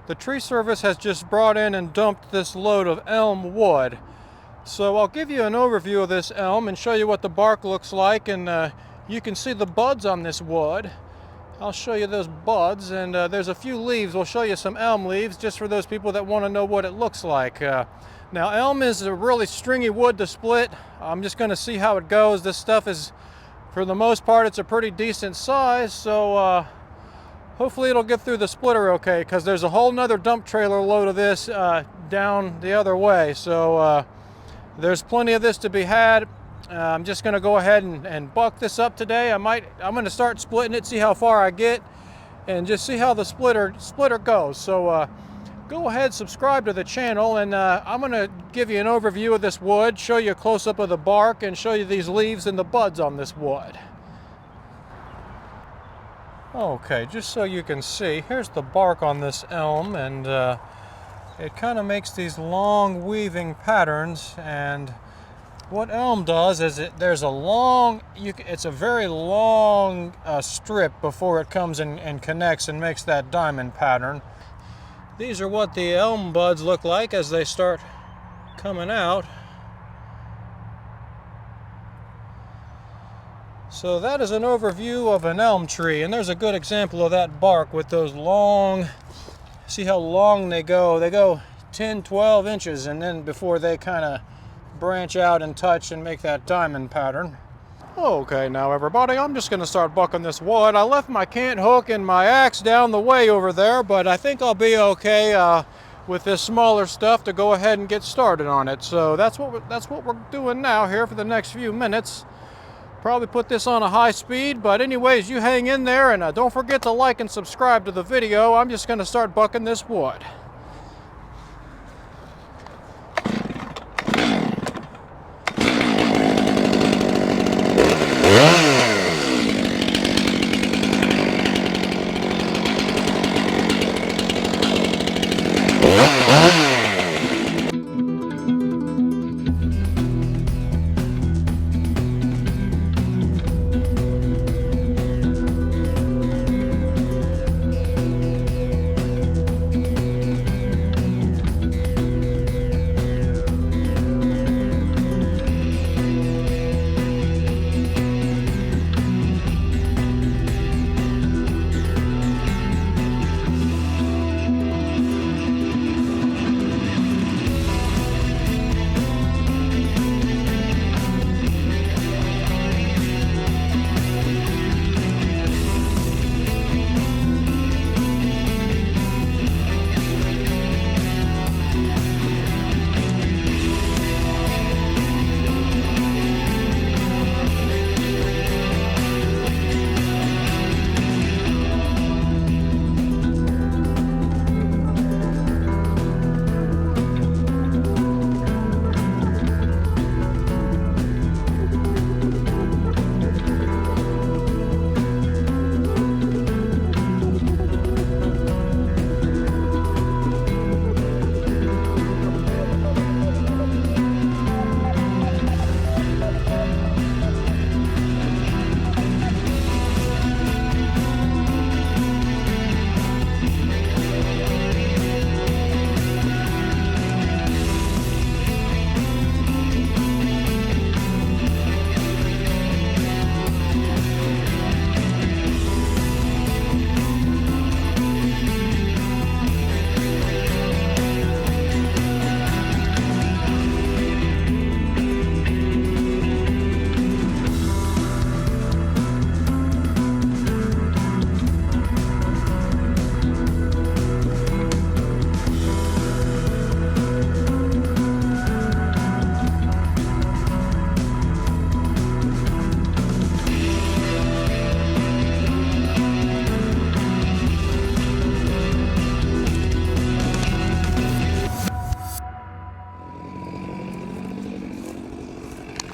the tree service has just brought in and dumped this load of elm wood. So I'll give you an overview of this elm and show you what the bark looks like, and you can see the buds on this wood. I'll show you those buds, and there's a few leaves. We'll show you some elm leaves just for those people that want to know what it looks like. Now, elm is a really stringy wood to split. I'm just going to see how it goes. This stuff is, for the most part, it's a pretty decent size, so hopefully it'll get through the splitter okay, because there's a whole nother dump trailer load of this down the other way. So there's plenty of this to be had. I'm just going to go ahead and buck this up today. I'm going to start splitting it, see how far I get, and just see how the splitter goes. So go ahead, subscribe to the channel, and I'm going to give you an overview of this wood, show you a close-up of the bark, and show you these leaves and the buds on this wood. Okay, just so you can see, here's the bark on this elm, and it kind of makes these long weaving patterns. And what elm does is there's a long, it's a very long strip before it comes and connects and makes that diamond pattern. These are what the elm buds look like as they start coming out. So that is an overview of an elm tree, and there's a good example of that bark with those long, see how long they go. They go 10, 12 inches, and then before they kind of branch out and touch and make that diamond pattern. Okay, now everybody, I'm just going to start bucking this wood. I left my cant hook and my axe down the way over there, but I think I'll be okay with this smaller stuff to go ahead and get started on it. So that's what we're doing now here for the next few minutes. Probably put this on a high speed, but anyways, you hang in there, and don't forget to like and subscribe to the video. I'm just going to start bucking this wood.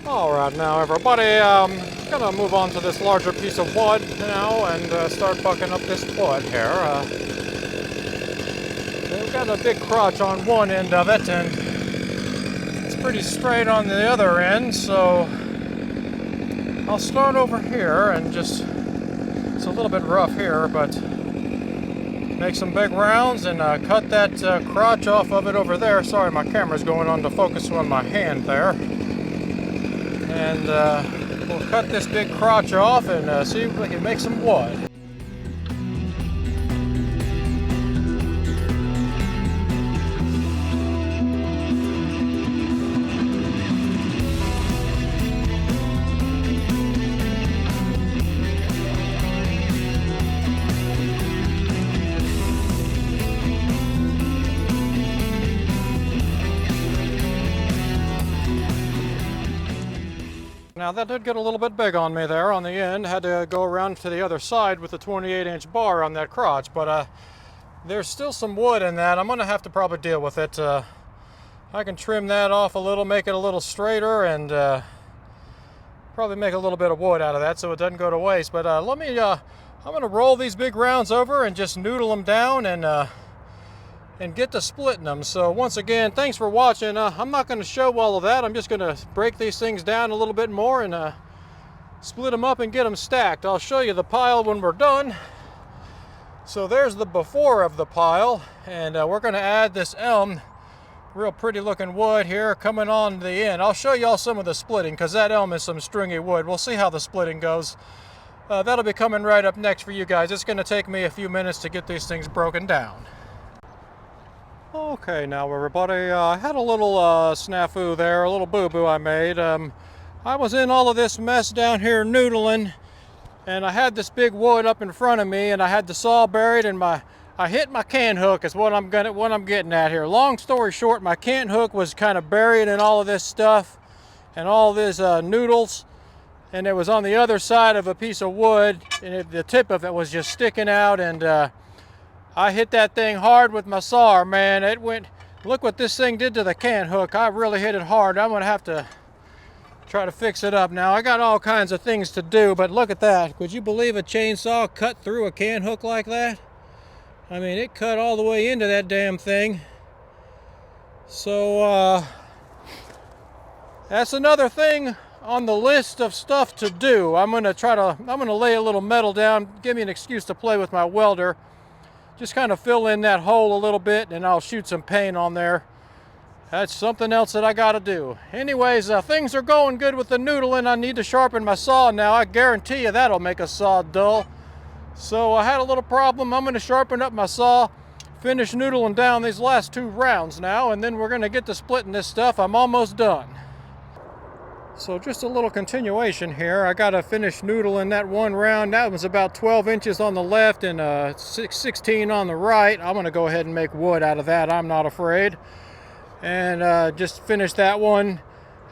Alright, now everybody, I'm gonna move on to this larger piece of wood now and start bucking up this wood here. We've got a big crotch on one end of it, and it's pretty straight on the other end, so I'll start over here and just, it's a little bit rough here, but make some big rounds and cut that crotch off of it over there. Sorry, my camera's going on to focus on my hand there. And we'll cut this big crotch off and see if we can make some wood. Now that did get a little bit big on me there on the end. Had to go around to the other side with the 28-inch bar on that crotch, but there's still some wood in that. I'm gonna have to probably deal with it. I can trim that off a little, make it a little straighter, and probably make a little bit of wood out of that so it doesn't go to waste. But I'm gonna roll these big rounds over and just noodle them down and get to splitting them. So once again, thanks for watching. I'm not going to show all of that. I'm just going to break these things down a little bit more and split them up and get them stacked. I'll show you the pile when we're done. So there's the before of the pile, and we're going to add this elm, real pretty looking wood here coming on the end. I'll show y'all some of the splitting because that elm is some stringy wood. We'll see how the splitting goes. That'll be coming right up next for you guys. It's going to take me a few minutes to get these things broken down. Okay, now everybody, I had a little snafu there, a little boo-boo I made. I was in all of this mess down here noodling, and I had this big wood up in front of me, and I had the saw buried, and I hit my can hook is what I'm getting at here. Long story short, my can hook was kind of buried in all of this stuff and all these noodles, and it was on the other side of a piece of wood, and the tip of it was just sticking out, and I hit that thing hard with my saw, man. It went, look what this thing did to the can hook. I really hit it hard. I'm gonna have to try to fix it up now. I got all kinds of things to do, but look at that. Could you believe a chainsaw cut through a can hook like that? I mean, it cut all the way into that damn thing. So, that's another thing on the list of stuff to do. I'm gonna lay a little metal down, give me an excuse to play with my welder. Just kind of fill in that hole a little bit, and I'll shoot some paint on there. That's something else that I got to do. Anyways, things are going good with the noodling. I need to sharpen my saw now. I guarantee you that'll make a saw dull. So I had a little problem. I'm going to sharpen up my saw, finish noodling down these last 2 rounds now, and then we're going to get to splitting this stuff. I'm almost done. So just a little continuation here. I got to finish noodling that 1 round. That was about 12 inches on the left and 16 on the right. I'm going to go ahead and make wood out of that. I'm not afraid. And just finish that one.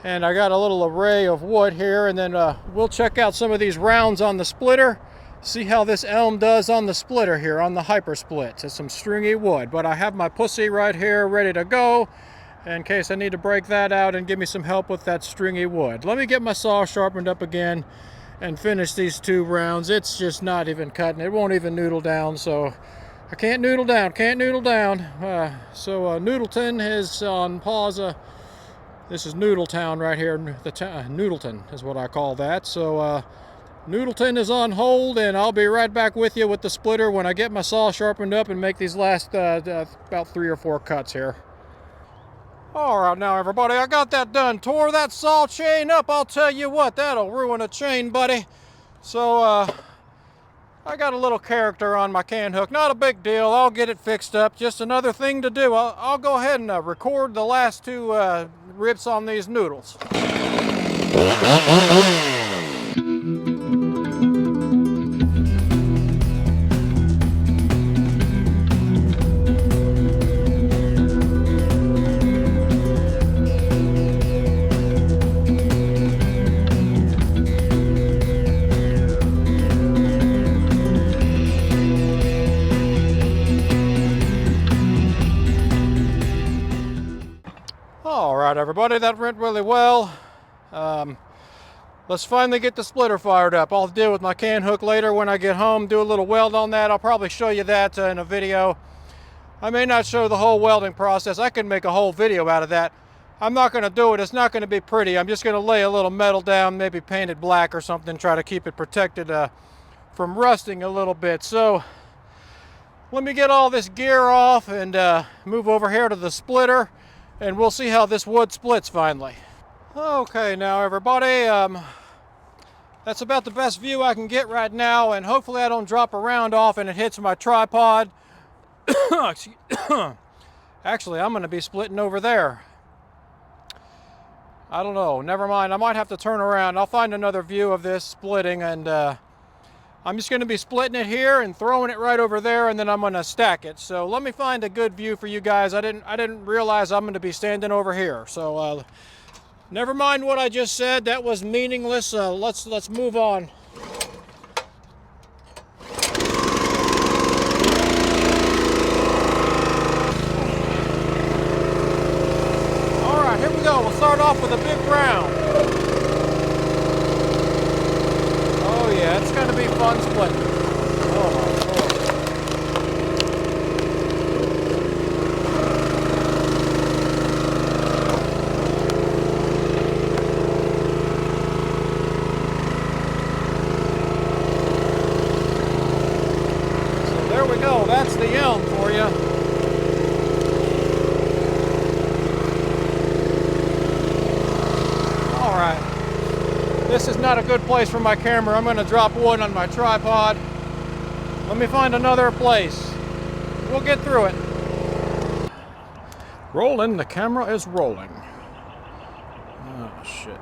And I got a little array of wood here. And then we'll check out some of these rounds on the splitter. See how this elm does on the splitter here, on the hyper split. It's some stringy wood. But I have my pussy right here ready to go, in case I need to break that out and give me some help with that stringy wood. Let me get my saw sharpened up again and finish these 2 rounds. It's just not even cutting. It won't even noodle down, so I can't noodle down, so Noodleton is on pause. This is Noodletown right here. Noodleton is what I call that. So Noodleton is on hold, and I'll be right back with you with the splitter when I get my saw sharpened up and make these last about 3 or 4 cuts here. Alright now everybody, I got that done. Tore that saw chain up. I'll tell you what, that'll ruin a chain, buddy. So, I got a little character on my can hook. Not a big deal. I'll get it fixed up. Just another thing to do. I'll go ahead and record the last 2 rips on these noodles. Alright everybody, that went really well. Let's finally get the splitter fired up. I'll deal with my can hook later when I get home, do a little weld on that. I'll probably show you that in a video. I may not show the whole welding process. I could make a whole video out of that. I'm not going to do it. It's not going to be pretty. I'm just going to lay a little metal down, maybe paint it black or something, try to keep it protected from rusting a little bit. So let me get all this gear off and move over here to the splitter, and we'll see how this wood splits finally. Okay, now everybody, that's about the best view I can get right now, and hopefully I don't drop a round off and it hits my tripod. Actually, I'm going to be splitting over there. I don't know, never mind, I might have to turn around. I'll find another view of this splitting, and I'm just going to be splitting it here and throwing it right over there, and then I'm going to stack it. So let me find a good view for you guys. I didn't realize I'm going to be standing over here. So never mind what I just said. That was meaningless. Let's move on. All right, here we go. We'll start off with a big round. Oh yeah, it's going to be fun splitting. Oh my Lord. So there we go. That's the elm for you. All right. This is not a good place for my camera. I'm going to drop wood on my tripod. Let me find another place. We'll get through it. Rolling, the camera is rolling. Oh, shit.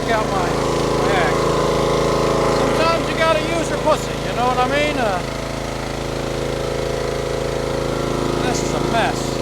break out my axe. Sometimes you gotta use your pussy, you know what I mean? This is a mess.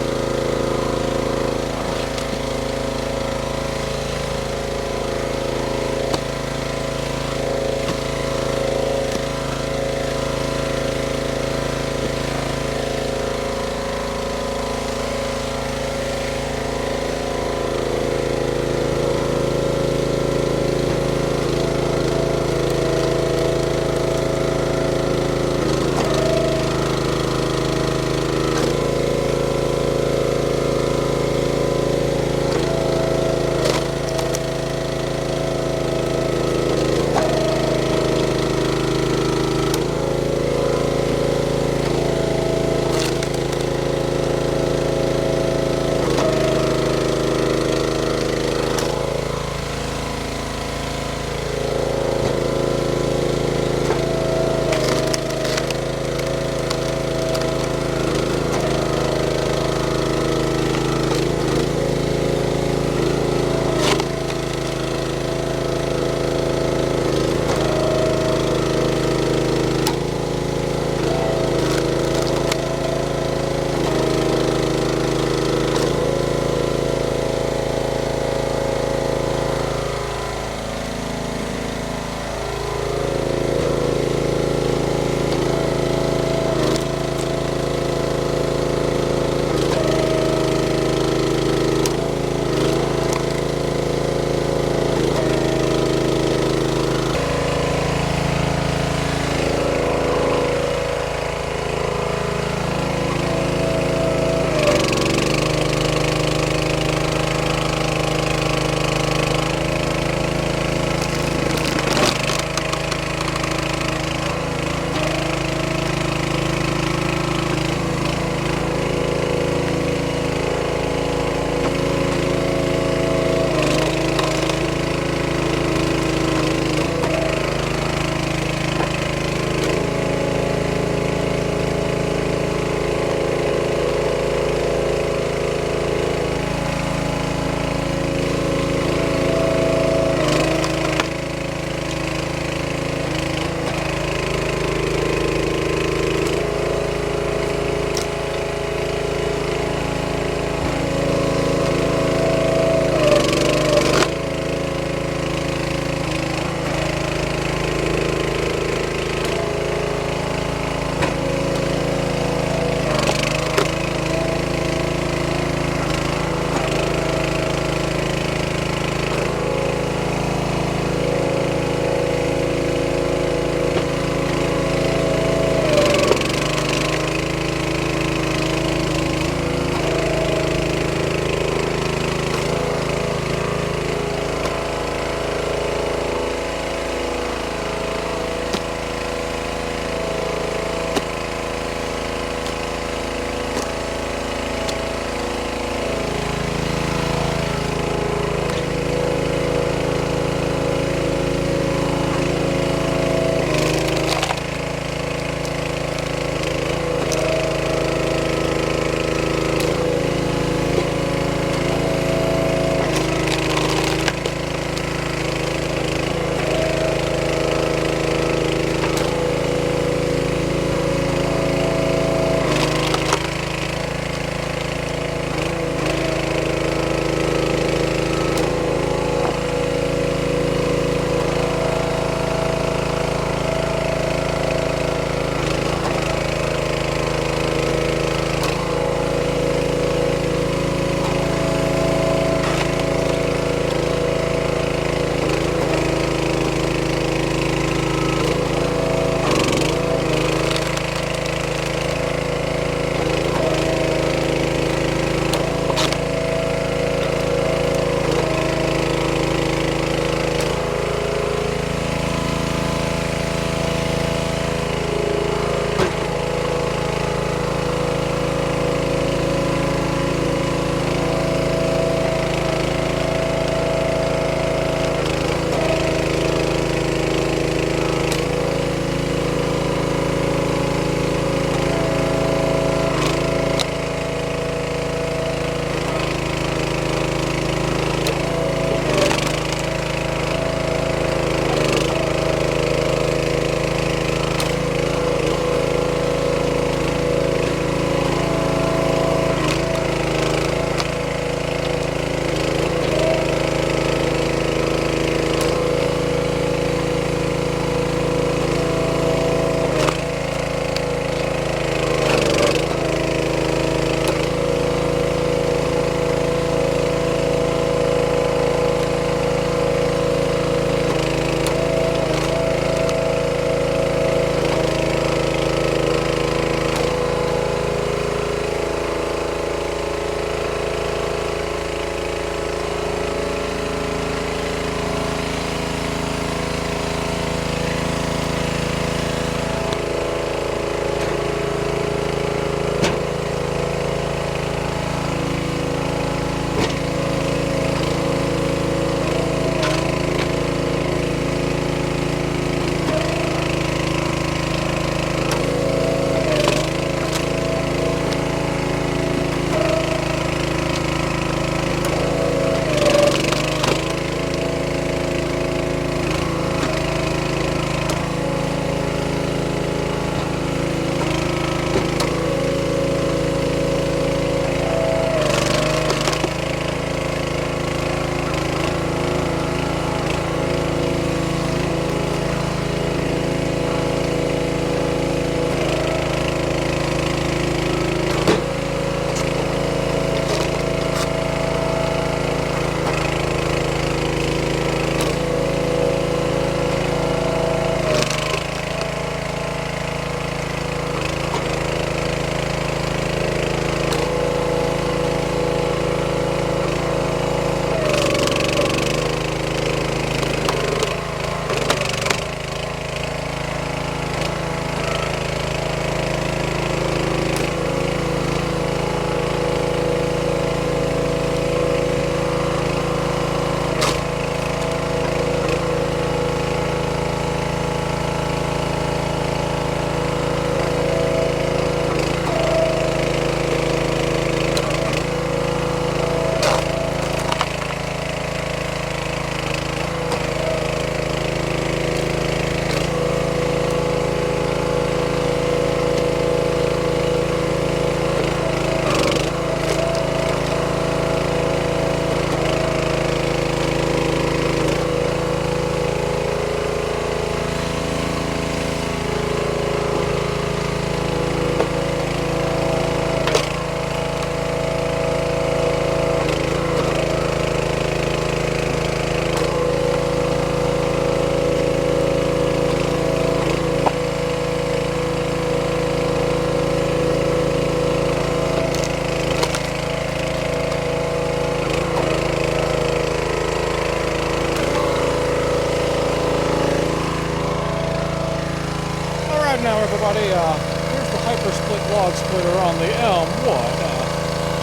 log splitter on the elm wood.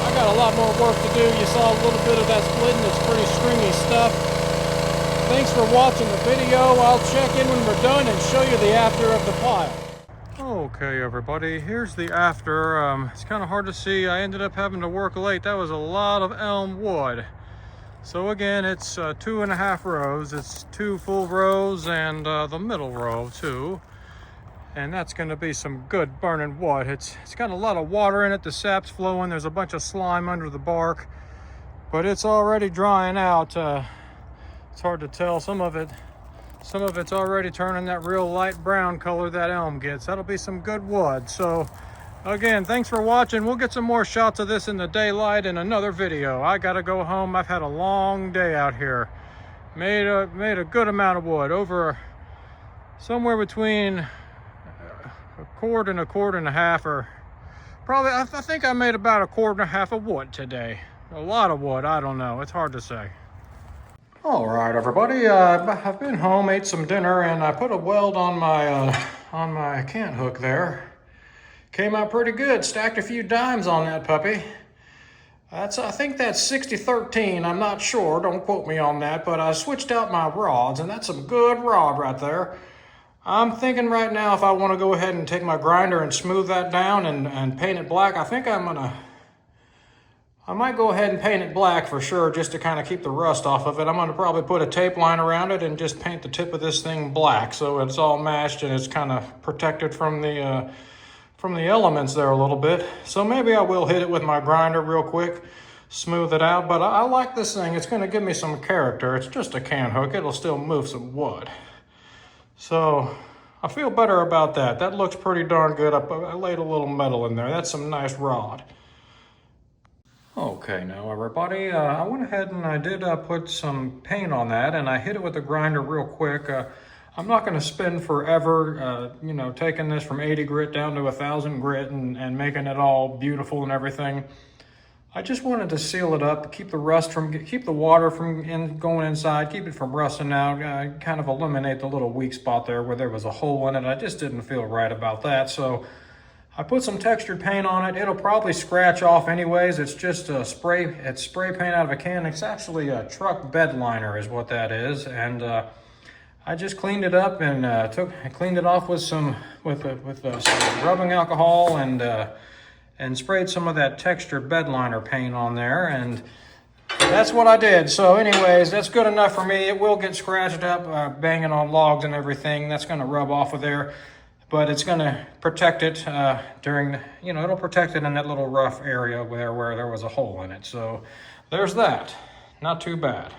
I got a lot more work to do. You saw a little bit of that splitting. It's pretty stringy stuff. Thanks for watching the video. I'll check in when we're done and show you the after of the pile. Okay, everybody, here's the after. It's kind of hard to see. I ended up having to work late. That was a lot of elm wood. So again, it's 2.5 rows. It's 2 full rows and the middle row too. And that's going to be some good burning wood. It's got a lot of water in it. The sap's flowing. There's a bunch of slime under the bark, but it's already drying out. It's hard to tell. Some of it's already turning that real light brown color that elm gets. That'll be some good wood. So again, thanks for watching. We'll get some more shots of this in the daylight in another video. I gotta go home. I've had a long day out here. Made a good amount of wood, over somewhere between a cord and a half, or probably, I think I made about a cord and a half of wood today. A lot of wood, I don't know. It's hard to say. All right, everybody, I've been home, ate some dinner, and I put a weld on my cant hook there. Came out pretty good. Stacked a few dimes on that puppy. I think that's 60-13. I'm not sure. Don't quote me on that. But I switched out my rods, and that's some good rod right there. I'm thinking right now, if I want to go ahead and take my grinder and smooth that down and paint it black, I think I might go ahead and paint it black for sure, just to kind of keep the rust off of it. I'm going to probably put a tape line around it and just paint the tip of this thing black, so it's all matched and it's kind of protected from the elements there a little bit. So maybe I will hit it with my grinder real quick, smooth it out. But I like this thing. It's going to give me some character. It's just a cant hook. It'll still move some wood. So I feel better about that. That looks pretty darn good. I laid a little metal in there. That's some nice rod. Okay, now everybody, I went ahead and I did put some paint on that, and I hit it with the grinder real quick. I'm not going to spend forever, taking this from 80 grit down to 1,000 grit and making it all beautiful and everything. I just wanted to seal it up, keep the water from going inside, keep it from rusting out, kind of eliminate the little weak spot there where there was a hole in it. I just didn't feel right about that, so I put some textured paint on it. It'll probably scratch off anyways. It's just spray paint out of a can. It's actually a truck bed liner is what that is. And I just cleaned it up and cleaned it off with some rubbing alcohol and sprayed some of that textured bed liner paint on there. And that's what I did. So anyways, that's good enough for me. It will get scratched up banging on logs and everything. That's going to rub off of there. But it's going to protect it it'll protect it in that little rough area where there was a hole in it. So there's that. Not too bad.